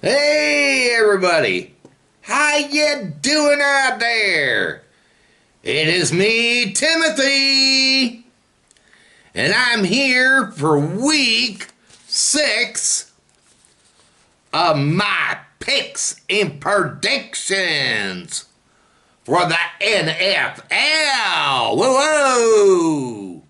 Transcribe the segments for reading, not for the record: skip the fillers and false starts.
Hey everybody, how you doing out there? It is me, Timothy, and I'm here for week 6 of my picks and predictions for the NFL. Whoa, whoa!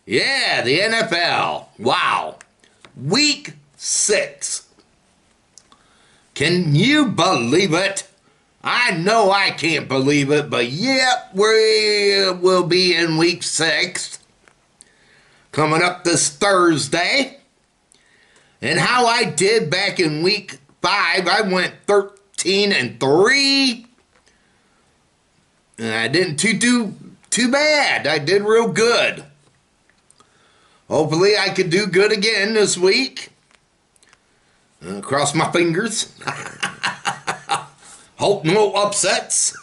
Yeah, the NFL. Wow. Week 6. Can you believe it? I know I can't believe it, but yep, we will be in week 6. Coming up this Thursday. And how I did back in week 5, I went 13-3. And I didn't too bad. I did real good. Hopefully I could do good again this week. Cross my fingers. Hope no upsets.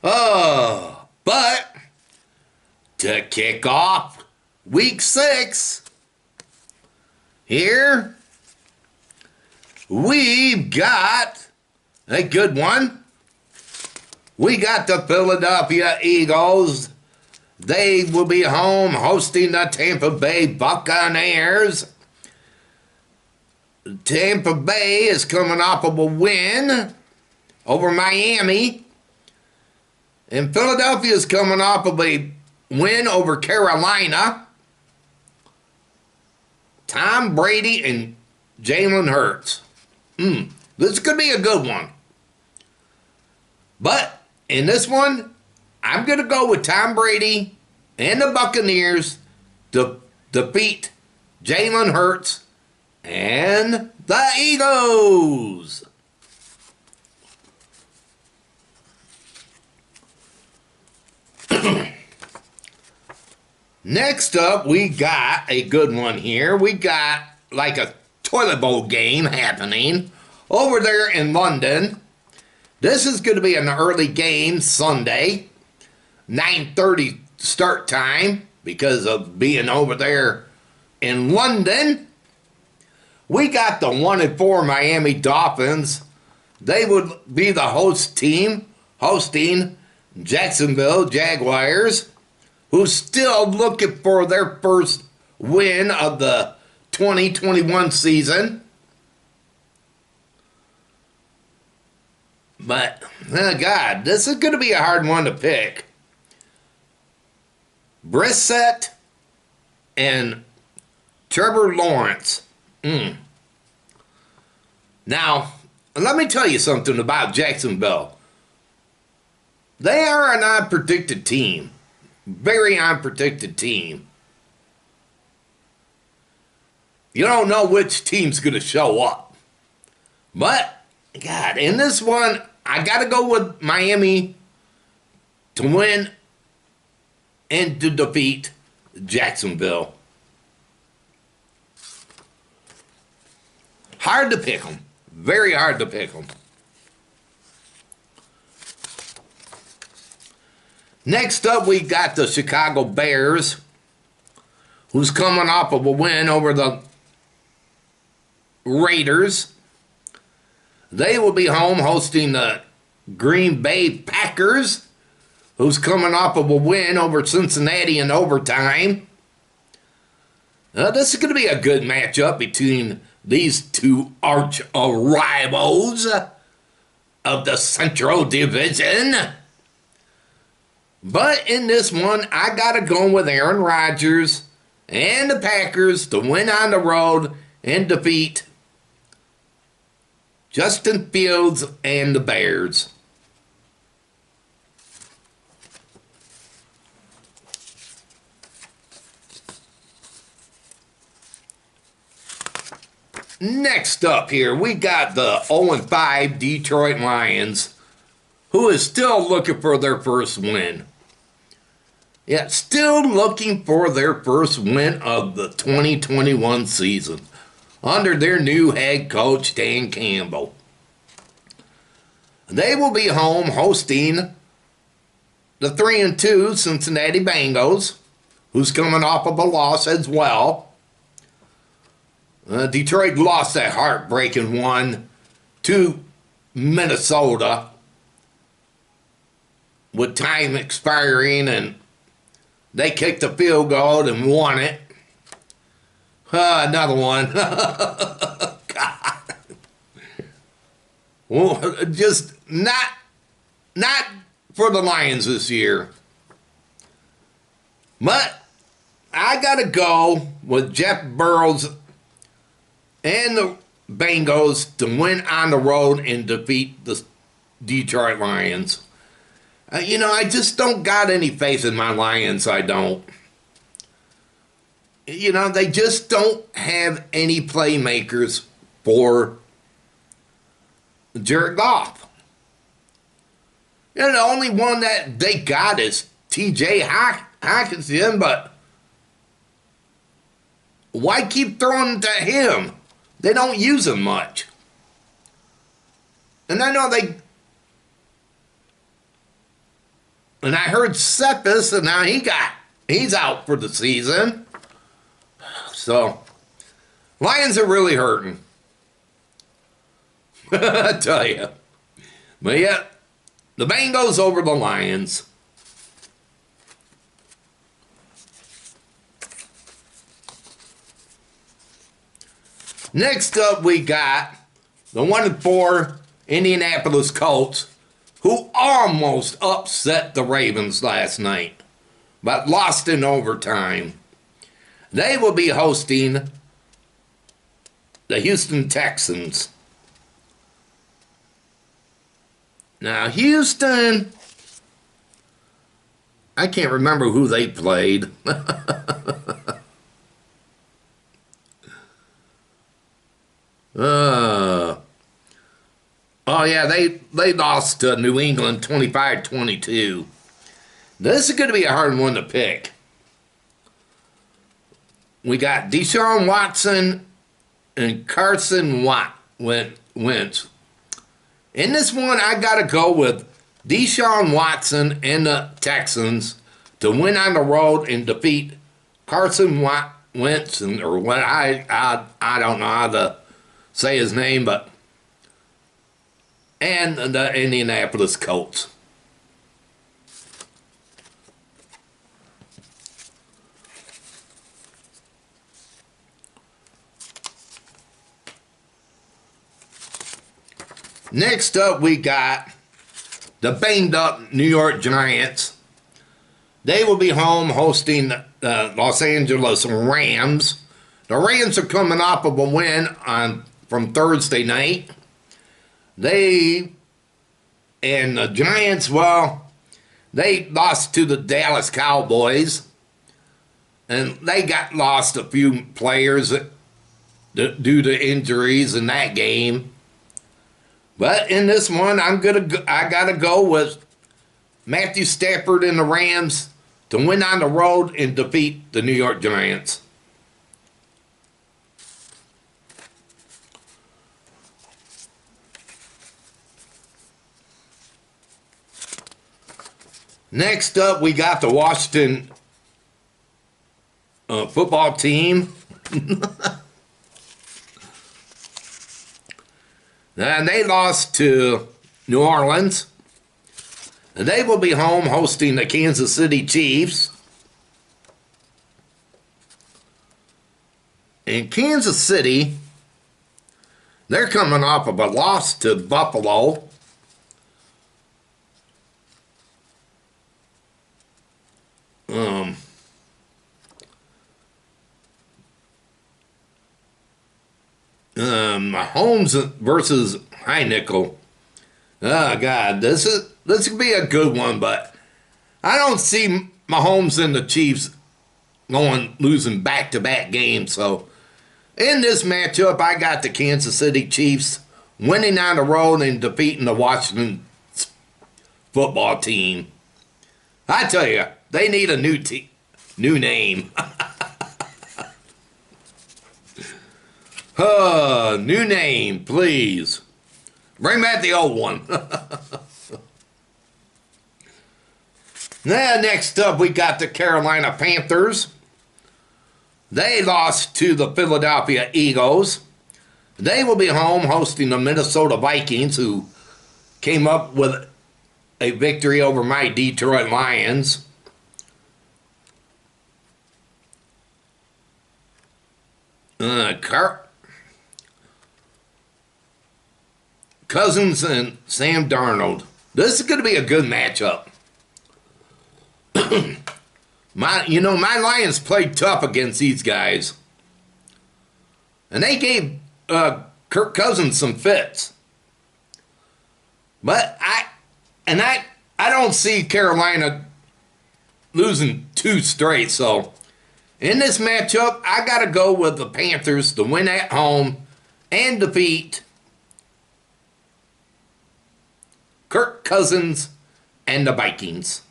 But to kick off week 6, here we've got a good one. We got the Philadelphia Eagles. They will be home hosting the Tampa Bay Buccaneers. Tampa Bay is coming off of a win over Miami. And Philadelphia is coming off of a win over Carolina. Tom Brady and Jalen Hurts. This could be a good one. But in this one, I'm going to go with Tom Brady and the Buccaneers to defeat Jalen Hurts and the Eagles. Next up, we got a good one here. We got like a toilet bowl game happening over there in London. This is going to be an early game Sunday. 9:30 start time because of being over there in London. We got the 1-4 Miami Dolphins. They would be the host team hosting Jacksonville Jaguars, who's still looking for their first win of the 2021 season. But, oh God, this is going to be a hard one to pick. Brissett and Trevor Lawrence. Now, let me tell you something about Jacksonville. They are an unpredicted team. Very unpredicted team. You don't know which team's going to show up. But, God, in this one, I got to go with Miami to win and to defeat Jacksonville. Hard to pick them. Very hard to pick them. Next up, we got the Chicago Bears, who's coming off of a win over the Raiders. They will be home hosting the Green Bay Packers, who's coming off of a win over Cincinnati in overtime. This is going to be a good matchup between these two arch rivals of the Central Division. But in this one, I got to go with Aaron Rodgers and the Packers to win on the road and defeat Justin Fields and the Bears. Next up here, we got the 0-5 Detroit Lions, who is still looking for their first win. Yeah, still looking for their first win of the 2021 season under their new head coach, Dan Campbell. They will be home hosting the 3-2 Cincinnati Bengals, who's coming off of a loss as well. Detroit lost that heartbreaking one to Minnesota with time expiring, and they kicked a field goal and won it. Another one. God. Well, just not for the Lions this year. But I got to go with Jeff Burrows and the Bengals to win on the road and defeat the Detroit Lions. I just don't got any faith in my Lions. I don't. They just don't have any playmakers for Jared Goff. The only one that they got is T.J. Hawkinson, but why keep throwing to him? They don't use him much. And I know and I heard Cephas, and now he's out for the season. So, Lions are really hurting. I tell you. But yeah, the Bengals over the Lions. Next up, we got the 1-4 Indianapolis Colts, who almost upset the Ravens last night, but lost in overtime. They will be hosting the Houston Texans. Now, Houston, I can't remember who they played. Oh, yeah, they lost to New England 25-22. This is going to be a hard one to pick. We got Deshaun Watson and Carson Wentz. In this one, I got to go with Deshaun Watson and the Texans to win on the road and defeat Carson Wentz, or what I don't know how to say his name, and the Indianapolis Colts. Next up, we got the banged-up New York Giants. They will be home hosting the Los Angeles Rams. The Rams are coming off of a win from Thursday night. And the Giants, well, they lost to the Dallas Cowboys. And they got lost a few players due to injuries in that game. But in this one, I gotta go with Matthew Stafford and the Rams to win on the road and defeat the New York Giants. Next up, we got the Washington football team. And they lost to New Orleans. And they will be home hosting the Kansas City Chiefs. In Kansas City, they're coming off of a loss to Buffalo. Mahomes versus Heinickel. Oh God, this could be a good one, but I don't see Mahomes and the Chiefs losing back-to-back games. So in this matchup, I got the Kansas City Chiefs winning on the road and defeating the Washington football team. I tell you, they need a new name. New name, please. Bring back the old one. Now, next up, we got the Carolina Panthers. They lost to the Philadelphia Eagles. They will be home hosting the Minnesota Vikings, who came up with a victory over my Detroit Lions. Cousins and Sam Darnold. This is going to be a good matchup. My Lions played tough against these guys, and they gave Kirk Cousins some fits. But I don't see Carolina losing 2 straight. So in this matchup, I got to go with the Panthers to win at home and defeat Kirk Cousins and the Vikings.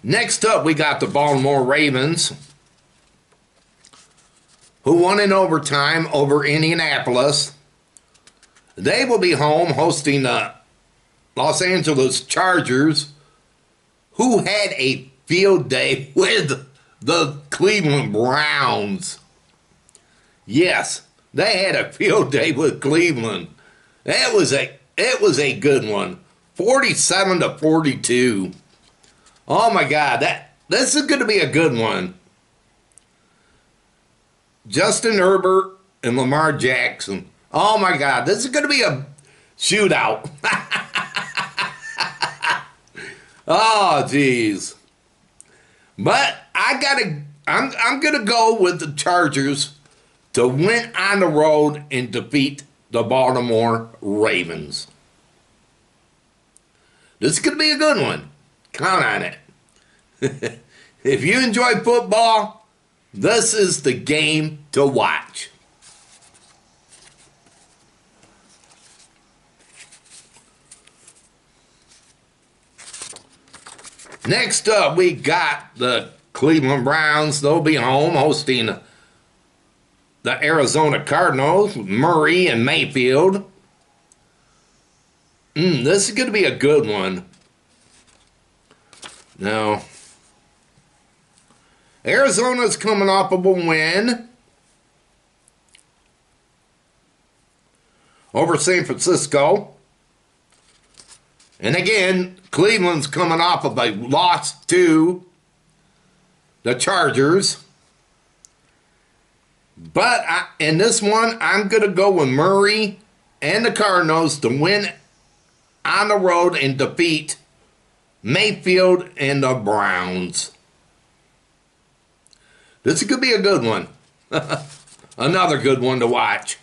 Next up, we got the Baltimore Ravens, who won in overtime over Indianapolis. They will be home hosting the Los Angeles Chargers, who had a field day with the Cleveland Browns. Yes, they had a field day with Cleveland. It was a good one. 47-42. Oh my God, this is going to be a good one. Justin Herbert and Lamar Jackson. Oh my God, this is going to be a shootout. Oh geez. But I'm going to go with the Chargers to win on the road and defeat the Baltimore Ravens. This is going to be a good one. Count on it. If you enjoy football, this is the game to watch. Next up, we got the Cleveland Browns. They'll be home hosting the Arizona Cardinals, Murray and Mayfield. This is going to be a good one. Now, Arizona's coming off of a win over San Francisco. And again, Cleveland's coming off of a loss to the Chargers. But in this one, I'm going to go with Murray and the Cardinals to win on the road and defeat Mayfield and the Browns. This could be a good one. Another good one to watch.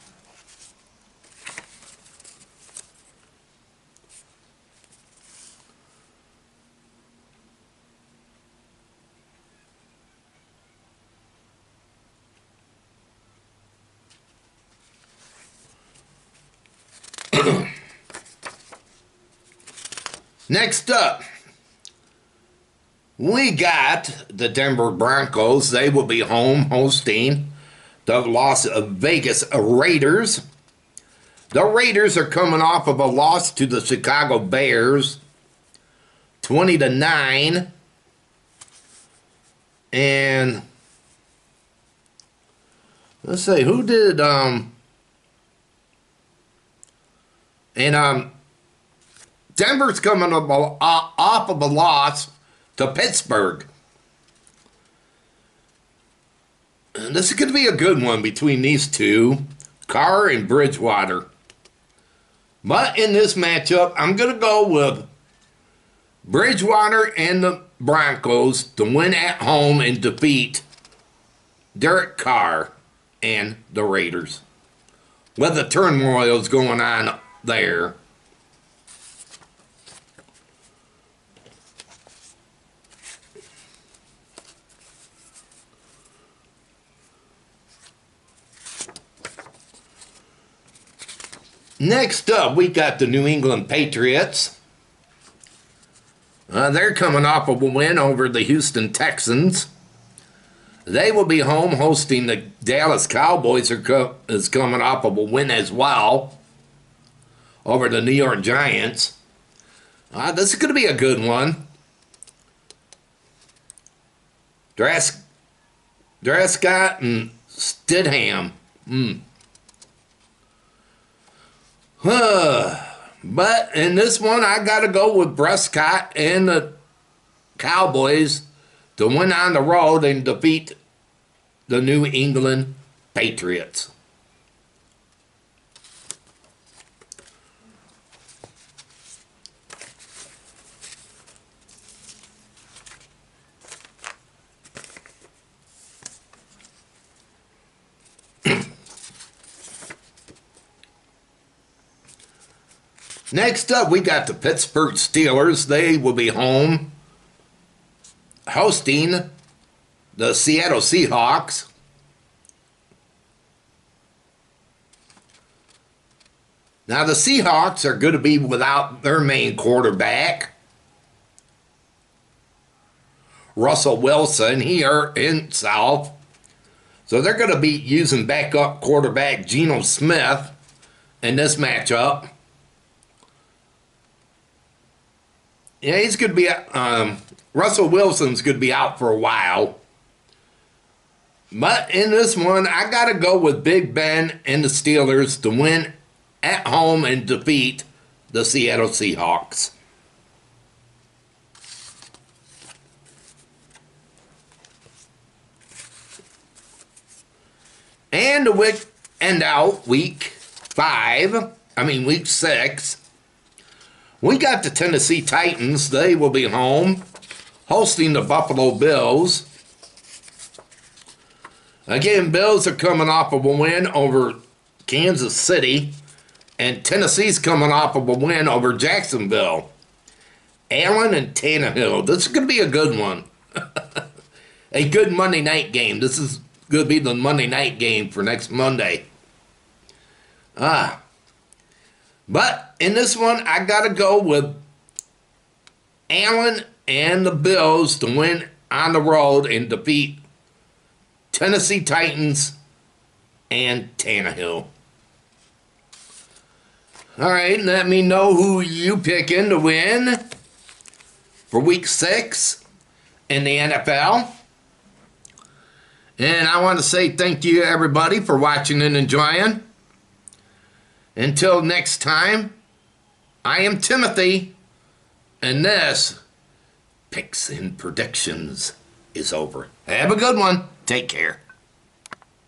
Next up, we got the Denver Broncos. They will be home hosting the Las Vegas Raiders. The Raiders are coming off of a loss to the Chicago Bears, 20-9. And let's see, who did Denver's coming off of a loss to Pittsburgh. And this is going to be a good one between these two, Carr and Bridgewater. But in this matchup, I'm going to go with Bridgewater and the Broncos to win at home and defeat Derek Carr and the Raiders. With the turmoil's going on there. Next up, we got the New England Patriots. They're coming off of a win over the Houston Texans. They will be home hosting the Dallas Cowboys, is coming off of a win as well over the New York Giants. This is going to be a good one. Drescott and Stidham. But in this one, I got to go with Prescott and the Cowboys to win on the road and defeat the New England Patriots. Next up, we got the Pittsburgh Steelers. They will be home hosting the Seattle Seahawks. Now, the Seahawks are going to be without their main quarterback, Russell Wilson. He hurt himself. So they're going to be using backup quarterback Geno Smith in this matchup. Yeah, he's going to be, Russell Wilson's going to be out for a while. But in this one, I got to go with Big Ben and the Steelers to win at home and defeat the Seattle Seahawks. And to end out week 6, we got the Tennessee Titans. They will be home hosting the Buffalo Bills. Again, Bills are coming off of a win over Kansas City, and Tennessee's coming off of a win over Jacksonville. Allen and Tannehill. This is going to be a good one. A good Monday night game. This is going to be the Monday night game for next Monday. But in this one, I got to go with Allen and the Bills to win on the road and defeat Tennessee Titans and Tannehill. All right, let me know who you picking to win for week 6 in the NFL. And I want to say thank you, everybody, for watching and enjoying. Until next time, I am Timothy, and this Picks and Predictions is over. Have a good one. Take care.